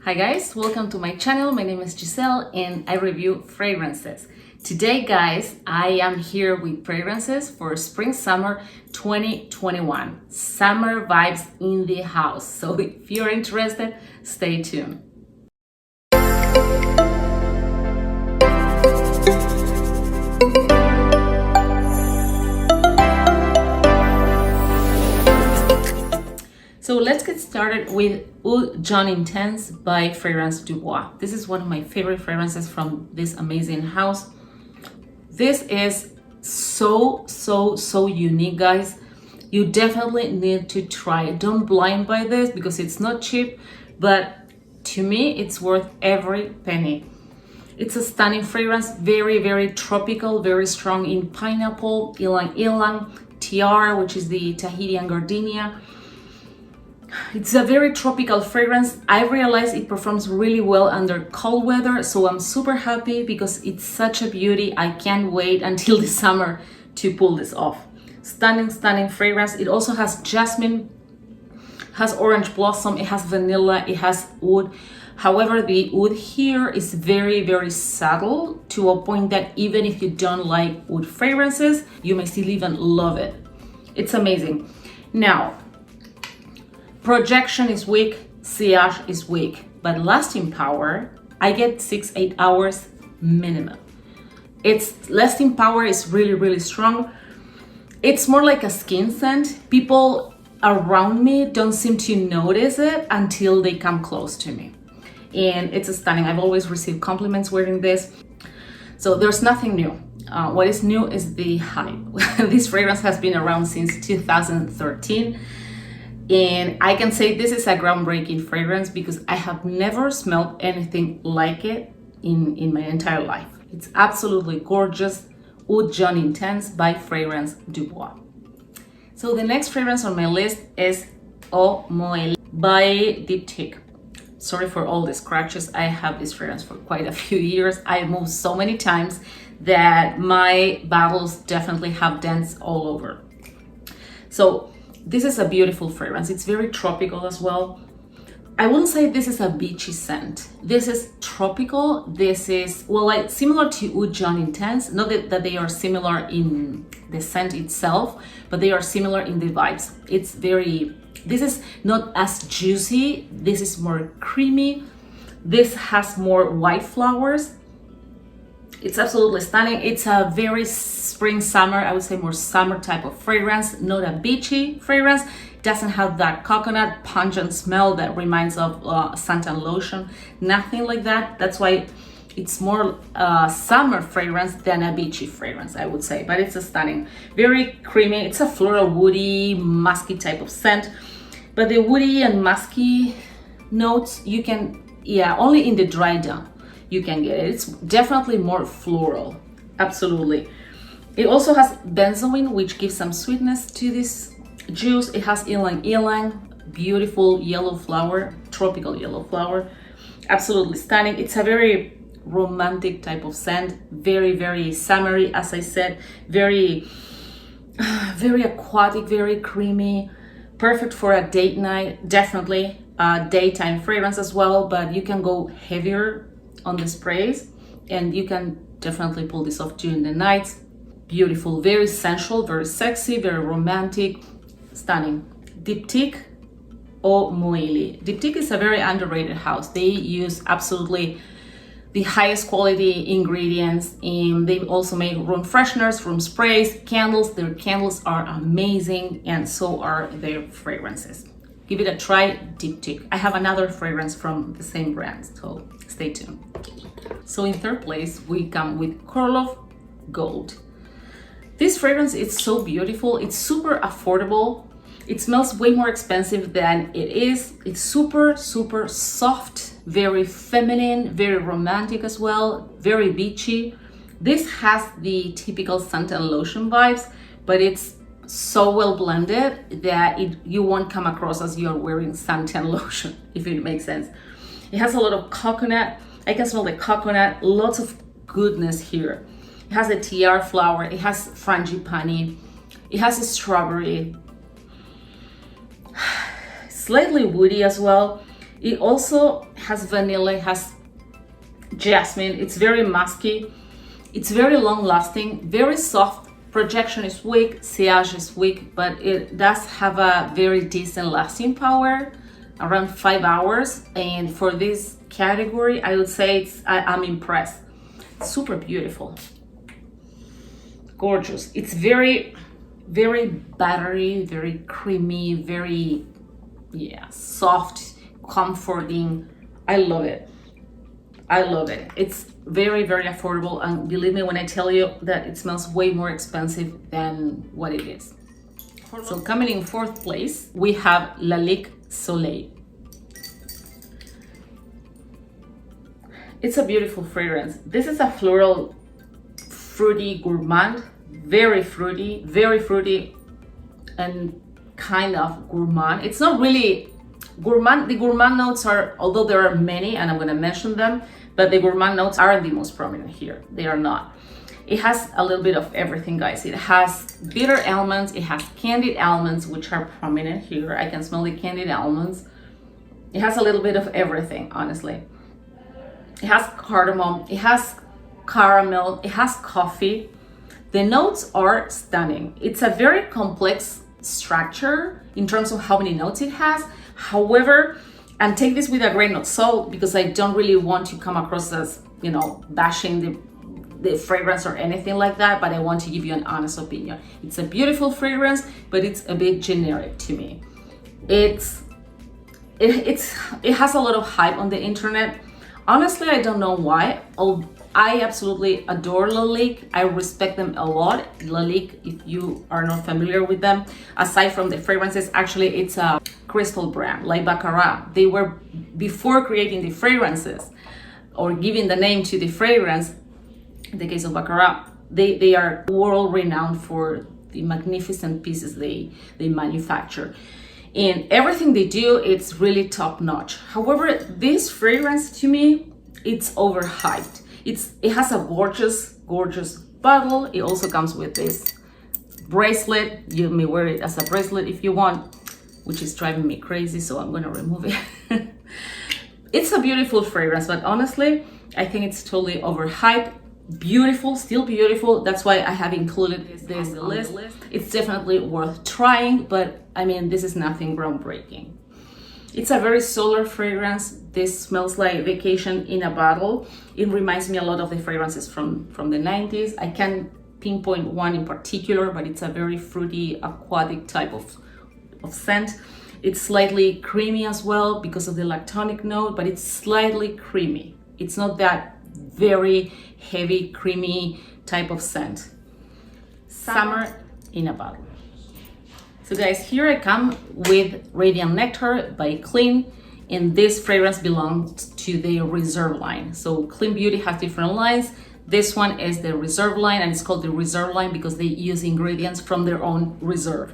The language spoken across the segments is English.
Hi guys, welcome to my channel. My name is Giselle and I review fragrances. Today guys, I am here with fragrances for Spring Summer 2021. Summer vibes in the house. So if you're interested, stay tuned. So let's get started with Oud Jaune Intense by Fragrance Du Bois. This is one of my favorite fragrances from this amazing house. This is so unique, guys. You definitely need to try it. Don't blind buy this because it's not cheap, but to me, it's worth every penny. It's a stunning fragrance, very tropical, very strong in pineapple, ylang ylang, tiara, which is the Tahiti and gardenia. It's a very tropical fragrance. I realize it performs really well under cold weather, so I'm super happy because it's such a beauty. I can't wait until the summer to pull this off. Stunning fragrance. It also has jasmine, has orange blossom, it has vanilla, it has oud. However, the oud here is very subtle to a point that even if you don't like oud fragrances, you may still even love it. It's amazing. Now, projection is weak, sillage is weak, but lasting power, I get 6-8 hours minimum. Its lasting power is really strong. It's more like a skin scent. People around me don't seem to notice it until they come close to me. And it's stunning. I've always received compliments wearing this. So there's nothing new. What is new is the hype. This fragrance has been around since 2013. And I can say this is a groundbreaking fragrance because I have never smelled anything like it in my entire life. It's absolutely gorgeous. Oud Jaune Intense by Fragrance Du Bois. So the next fragrance on my list is Eau Moelly by Diptyque. Sorry for all the scratches. I have this fragrance for quite a few years. I moved so many times that my bottles definitely have dents all over. So this is a beautiful fragrance. It's very tropical as well. I wouldn't say this is a beachy scent. This is tropical. This is, well, like similar to Oud Jaune Intense. Not that they are similar in the scent itself, but they are similar in the vibes. It's very, this is not as juicy. This is more creamy. This has more white flowers. It's absolutely stunning. It's a very spring summer, I would say more summer type of fragrance, not a beachy fragrance. It doesn't have that coconut pungent smell that reminds of suntan lotion, nothing like that. That's why it's more summer fragrance than a beachy fragrance, I would say. But it's a stunning, very creamy. It's a floral, woody, musky type of scent. But the woody and musky notes you can, only in the dry down you can get it. It's definitely more floral, absolutely. It also has benzoin, which gives some sweetness to this juice. It has ylang ylang, beautiful yellow flower, tropical yellow flower, absolutely stunning. It's a very romantic type of scent, very summery, as I said, very aquatic, very creamy, perfect for a date night, definitely a daytime fragrance as well, but you can go heavier on the sprays and you can definitely pull this off during the night. Beautiful, very sensual, very sexy, very romantic, stunning. Diptyque Eau Moelly. Diptyque is a very underrated house. They use absolutely the highest quality ingredients, and they also make room fresheners, room sprays, candles. Their candles are amazing, and so are their fragrances. Give it a try, Diptyque. I have another fragrance from the same brand, so stay tuned. So in third place, we come with Kurlov Gold. This fragrance is so beautiful. It's super affordable. It smells way more expensive than it is. It's super soft, very feminine, very romantic as well, very beachy. This has the typical suntan lotion vibes, but it's so well blended that you won't come across as you're wearing suntan lotion, if it makes sense. It has a lot of coconut. I can smell the coconut, lots of goodness here. It has a tiara flower, it has frangipani, it has a strawberry, slightly woody as well. It also has vanilla, it has jasmine. It's very musky. It's very long lasting, very soft. Projection is weak, sillage is weak, but it does have a very decent lasting power, around 5 hours. And for this category, I would say I'm impressed. Super beautiful, gorgeous. It's very, very buttery, very creamy, very, yeah, soft, comforting. I love it. I love it. It's very, very affordable, and believe me when I tell you that it smells way more expensive than what it is. So coming in fourth place, we have Lalique Soleil. It's a beautiful fragrance. This is a floral, fruity gourmand, very fruity, and kind of gourmand. It's not really gourmand. The gourmand notes are, although there are many, and I'm going to mention them, but the gourmand notes aren't the most prominent here. They are not. It has a little bit of everything, guys. It has bitter almonds, it has candied almonds, which are prominent here. I can smell the candied almonds. It has a little bit of everything, honestly. It has cardamom, it has caramel, it has coffee. The notes are stunning. It's a very complex structure in terms of how many notes it has. However, and take this with a grain of salt, because I don't really want to come across as, you know, bashing the fragrance or anything like that, but I want to give you an honest opinion. It's a beautiful fragrance, but it's a bit generic to me. It has a lot of hype on the internet. Honestly, I don't know why. I absolutely adore Lalique. I respect them a lot. Lalique, if you are not familiar with them, aside from the fragrances, actually it's a crystal brand like Baccarat. They were, before creating the fragrances or giving the name to the fragrance, in the case of Baccarat, they are world renowned for the magnificent pieces they manufacture. And everything they do, it's really top notch. However, this fragrance to me, it's overhyped. It has a gorgeous bottle. It also comes with this bracelet. You may wear it as a bracelet if you want, which is driving me crazy, so I'm gonna remove it. It's a beautiful fragrance, but honestly, I think it's totally overhyped. Beautiful, still beautiful. That's why I have included this on the list. It's definitely worth trying, but I mean, this is nothing groundbreaking. It's a very solar fragrance. This smells like vacation in a bottle. It reminds me a lot of the fragrances from the 90s. I can't pinpoint one in particular, but it's a very fruity, aquatic type of scent. It's slightly creamy as well because of the lactonic note, but it's slightly creamy. It's not that very heavy, creamy type of scent. Summer in a bottle. So guys, here I come with Radiant Nectar by Clean, and this fragrance belongs to the Reserve line. So Clean Beauty has different lines. This one is the Reserve line, and it's called the Reserve line because they use ingredients from their own reserve.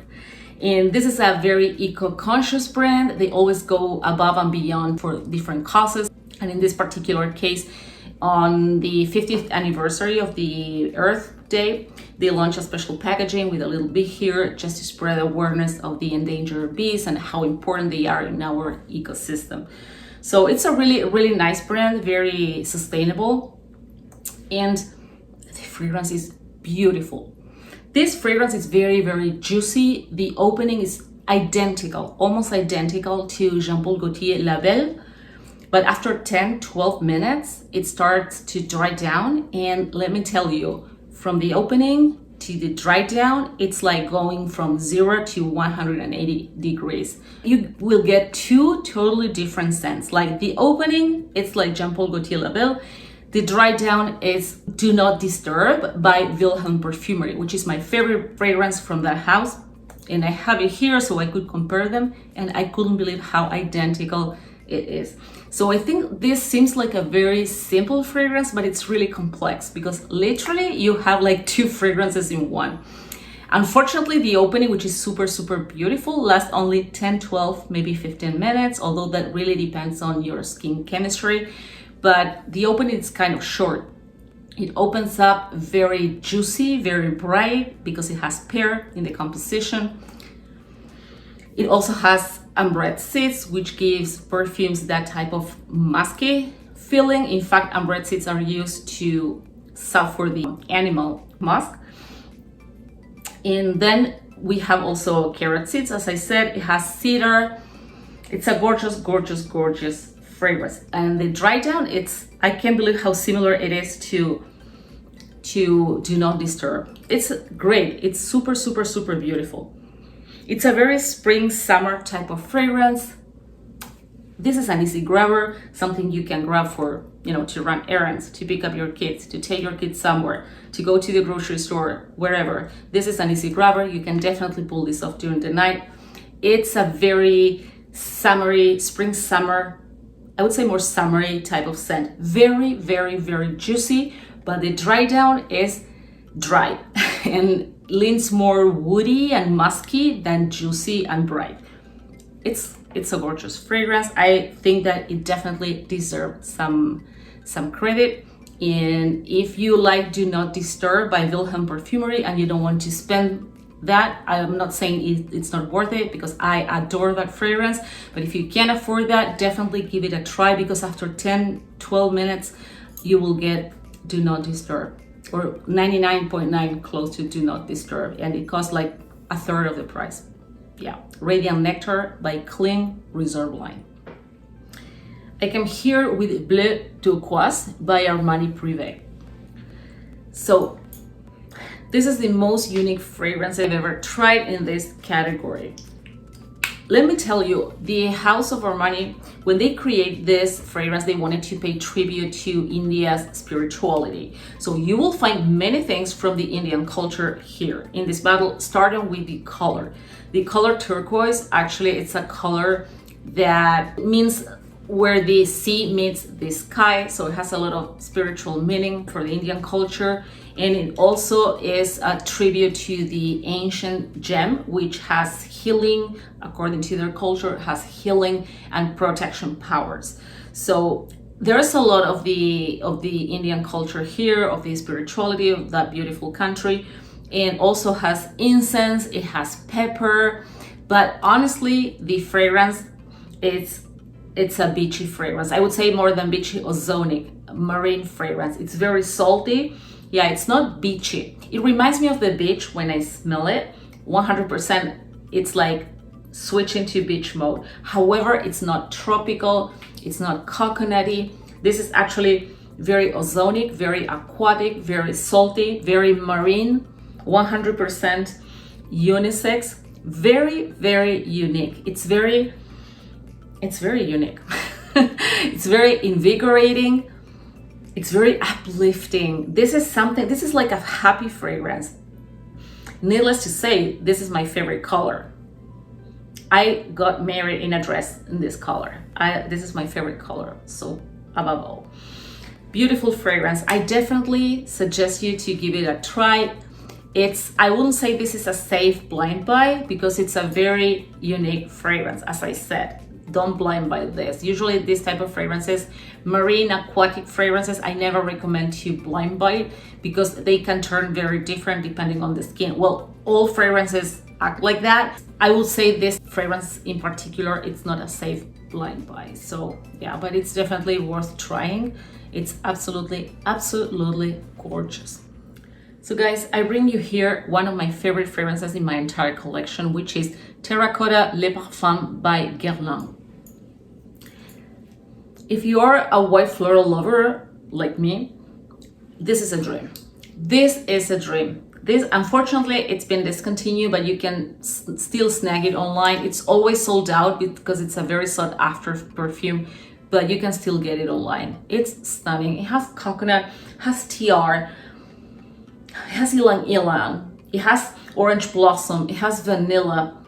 And this is a very eco-conscious brand. They always go above and beyond for different causes. And in this particular case, on the 50th anniversary of the Earth Day, they launched a special packaging with a little bee here just to spread awareness of the endangered bees and how important they are in our ecosystem. So it's a really nice brand, very sustainable, and the fragrance is beautiful. This fragrance is very juicy. The opening is identical, almost identical to Jean Paul Gaultier La Belle. But after 10-12 minutes, it starts to dry down. And let me tell you, from the opening to the dry down, it's like going from 0 to 180 degrees. You will get two totally different scents. Like the opening, it's like Jean Paul Gaultier La Belle. The dry down is Do Not Disturb by Wilhelm Perfumery, which is my favorite fragrance from that house. And I have it here so I could compare them, and I couldn't believe how identical it is. So I think this seems like a very simple fragrance, but it's really complex because literally you have like two fragrances in one. Unfortunately, the opening, which is super beautiful, lasts only 10, 12, maybe 15 minutes, although that really depends on your skin chemistry. But the opening is kind of short. It opens up very juicy, very bright because it has pear in the composition. It also has ambrette seeds, which gives perfumes that type of musky feeling. In fact, ambrette seeds are used to sulfur the animal musk. And then we have also carrot seeds. As I said, it has cedar. It's a gorgeous, gorgeous, gorgeous fragrance. And the dry down, I can't believe how similar it is to Do Not Disturb. It's great. It's super, super, super beautiful. It's a very spring, summer type of fragrance. This is an easy grabber, something you can grab for, to run errands, to pick up your kids, to take your kids somewhere, to go to the grocery store, wherever. This is an easy grabber. You can definitely pull this off during the night. It's a very summery, spring, summer, I would say more summery type of scent. Very, very, very juicy, but the dry down is dry and leans more woody and musky than juicy and bright. It's a gorgeous fragrance. I think that it definitely deserves some credit. And if you like Do Not Disturb by Wilhelm Perfumery and you don't want to spend that, I'm not saying it's not worth it, because I adore that fragrance. But if you can't afford that, definitely give it a try, because after 10-12 minutes you will get Do Not Disturb, or 99.9 close to Do Not Disturb, and it costs like a third of the price. Yeah, Radiant Nectar by Cling Reserve line. I come here with Bleu Turquoise by Armani Privé. So this is the most unique fragrance I've ever tried in this category. Let me tell you, the House of Armani, when they create this fragrance, they wanted to pay tribute to India's spirituality. So you will find many things from the Indian culture here in this bottle, starting with the color. The color turquoise, actually, it's a color that means where the sea meets the sky. So it has a lot of spiritual meaning for the Indian culture. And it also is a tribute to the ancient gem, which has healing, according to their culture, has healing and protection powers. So there's a lot of the Indian culture here, of the spirituality of that beautiful country, and also has incense, it has pepper. But honestly, the fragrance, it's a beachy fragrance. I would say more than beachy, ozonic, marine fragrance. It's very salty. Yeah, it's not beachy. It reminds me of the beach when I smell it. 100%, it's like switching to beach mode. However, it's not tropical, it's not coconutty. This is actually very ozonic, very aquatic, very salty, very marine, 100% unisex, very, very unique. It's very unique. It's very invigorating. It's very uplifting. This is like a happy fragrance. Needless to say, this is my favorite color. I got married in a dress in this color. This is my favorite color, so above all. Beautiful fragrance. I definitely suggest you to give it a try. I wouldn't say this is a safe blind buy, because it's a very unique fragrance, as I said. Don't blind buy this. Usually these type of fragrances, marine aquatic fragrances, I never recommend to blind buy, because they can turn very different depending on the skin. Well, all fragrances act like that. I would say this fragrance in particular, it's not a safe blind buy. So yeah, but it's definitely worth trying. It's absolutely, absolutely gorgeous. So guys, I bring you here one of my favorite fragrances in my entire collection, which is Terracotta Le Parfum by Guerlain. If you are a white floral lover like me, this is a dream. This is a dream. This, unfortunately, it's been discontinued, but you can still snag it online. It's always sold out because it's a very sought after perfume, but you can still get it online. It's stunning. It has coconut, has TR, it has ylang ylang, it has orange blossom, it has vanilla.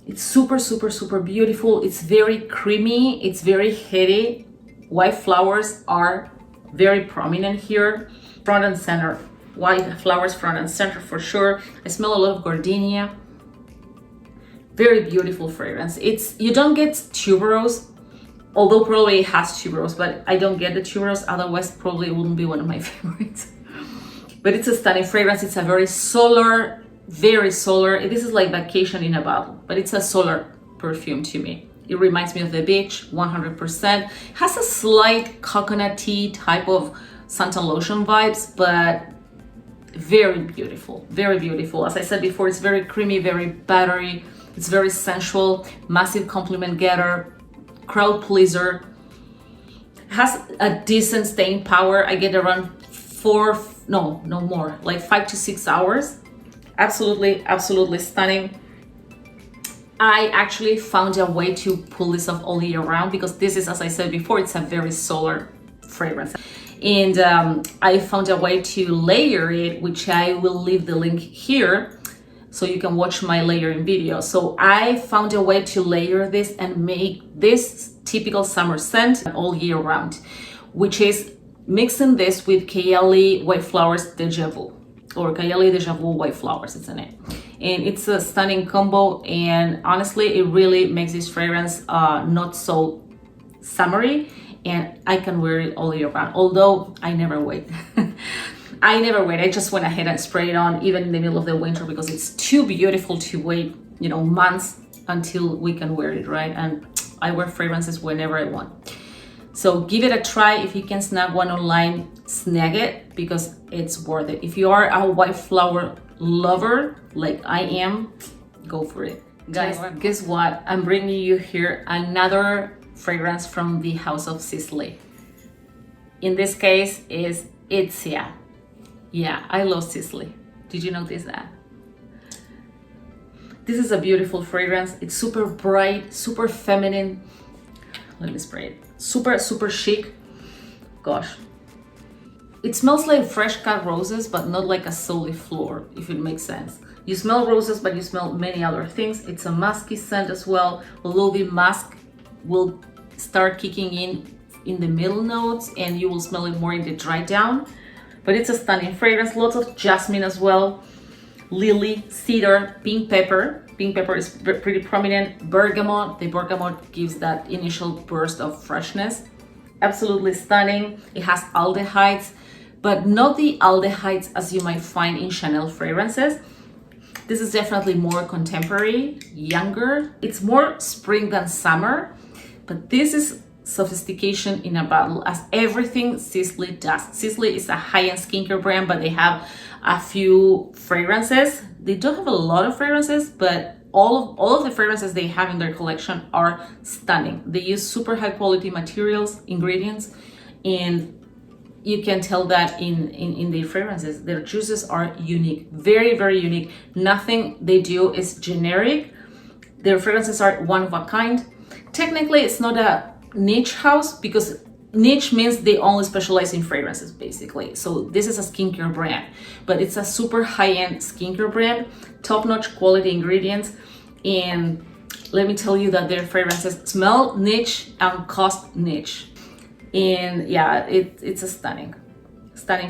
It's super, super, super beautiful. It's very creamy, it's very heady. White flowers are very prominent here, front and center. White flowers front and center for sure. I smell a lot of gardenia. Very beautiful fragrance. You don't get tuberose, although probably it has tuberose, but I don't get the tuberose, otherwise probably it wouldn't be one of my favorites. But it's a stunning fragrance. It's a very solar, very solar. This is like vacation in a bottle, but it's a solar perfume to me. It reminds me of the beach, 100%. Has a slight coconutty type of Santal Lotion vibes, but very beautiful, very beautiful. As I said before, it's very creamy, very buttery. It's very sensual, massive compliment getter, crowd pleaser. Has a decent staying power. I get around no more, like 5 to 6 hours. Absolutely, absolutely stunning. I actually found a way to pull this off all year round because this is, as I said before, it's a very solar fragrance. And I found a way to layer it, which I will leave the link here so you can watch my layering video. So I found a way to layer this and make this typical summer scent all year round, which is mixing this with Kayali White Flowers Deja Vu, or Kayali Deja Vu White Flowers, it's in it. And it's a stunning combo, and honestly, it really makes this fragrance not so summery, and I can wear it all year round, although I never wait. I just went ahead and sprayed it on even in the middle of the winter because it's too beautiful to wait, months until we can wear it, right? And I wear fragrances whenever I want. So give it a try. If you can snag one online, snag it because it's worth it. If you are a white flower lover like I am, go for it. Guys, guess what? I'm bringing you here another fragrance from the House of Sisley. In this case is Itzia. Yeah, I love Sisley. Did you notice that? This is a beautiful fragrance. It's super bright, super feminine. Let me spray it. Super, super chic. Gosh. It smells like fresh cut roses, but not like a solid floor, if it makes sense. You smell roses, but you smell many other things. It's a musky scent as well, although the musk will start kicking in the middle notes and you will smell it more in the dry down. But it's a stunning fragrance. Lots of jasmine as well. Lily, cedar, pink pepper. Pink pepper is pretty prominent. Bergamot. The bergamot gives that initial burst of freshness. Absolutely stunning. It has aldehydes, but not the aldehydes as you might find in Chanel fragrances. This is definitely more contemporary, younger. It's more spring than summer, but this is sophistication in a bottle, as everything Sisley does. Sisley is a high-end skincare brand, but they have a few fragrances. They don't have a lot of fragrances, but all of the fragrances they have in their collection are stunning. They use super high quality materials, ingredients, and you can tell that in their fragrances. Their juices are unique, very, very unique. Nothing they do is generic. Their fragrances are one of a kind. Technically, it's not a niche house because niche means they only specialize in fragrances, basically. So this is a skincare brand, but it's a super high-end skincare brand, top-notch quality ingredients. And let me tell you that their fragrances smell niche and cost niche. And yeah, it's a stunning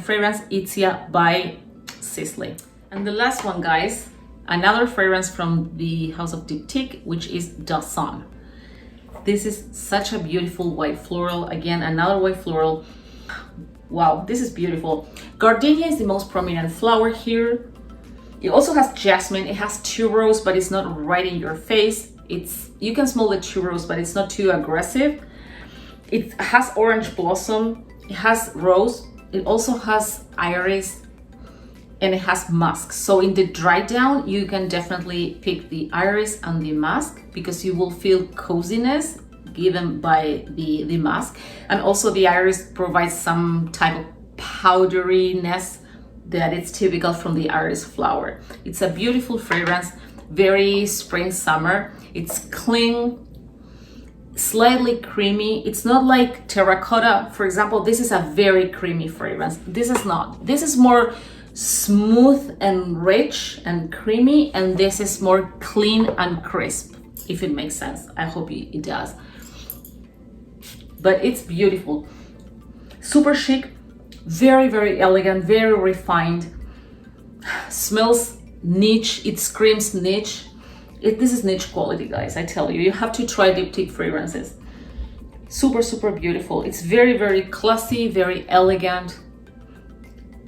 fragrance, Itzia by Sisley. And the last one, guys, another fragrance from the House of Diptyque, which is Dasan. This is such a beautiful white floral. Again, another white floral. Wow, this is beautiful. Gardenia is the most prominent flower here. It also has jasmine. It has tuberose, but it's not right in your face. You can smell the tuberose, but it's not too aggressive. It has orange blossom. It has rose. It also has iris, and it has musk. So in the dry down, you can definitely pick the iris and the musk because you will feel coziness given by the musk. And also the iris provides some type of powderiness that it's typical from the iris flower. It's a beautiful fragrance, very spring summer. It's clean, slightly creamy. It's not like terracotta, for example. This is a very creamy fragrance. This is not. This is more smooth and rich and creamy, and this is more clean and crisp, if it makes sense. I hope it does. But it's beautiful, super chic, very, very elegant, very refined. Smells niche. It screams niche. This is niche quality, guys. I tell you, you have to try Diptyque fragrances. Super, super beautiful. It's very, very classy, very elegant,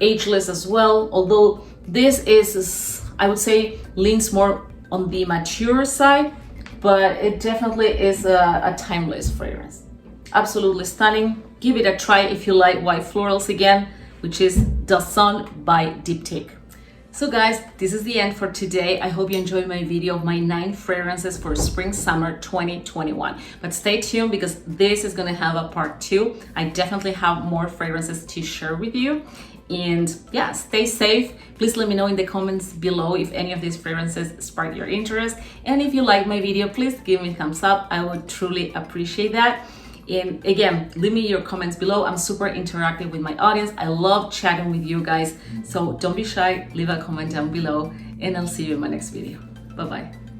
ageless as well. Although this is, I would say, leans more on the mature side. but it definitely is a timeless fragrance. Absolutely stunning. Give it a try if you like white florals again, which is Dason by Diptyque. So guys, this is the end for today. I hope you enjoyed my video of my 9 fragrances for spring summer 2021. But stay tuned because this is gonna have a part 2. I definitely have more fragrances to share with you. And yeah, stay safe. Please let me know in the comments below if any of these fragrances spark your interest. And if you like my video, please give me a thumbs up. I would truly appreciate that. And again, leave me your comments below. I'm super interactive with my audience. I love chatting with you guys. So don't be shy, leave a comment down below, and I'll see you in my next video. Bye-bye.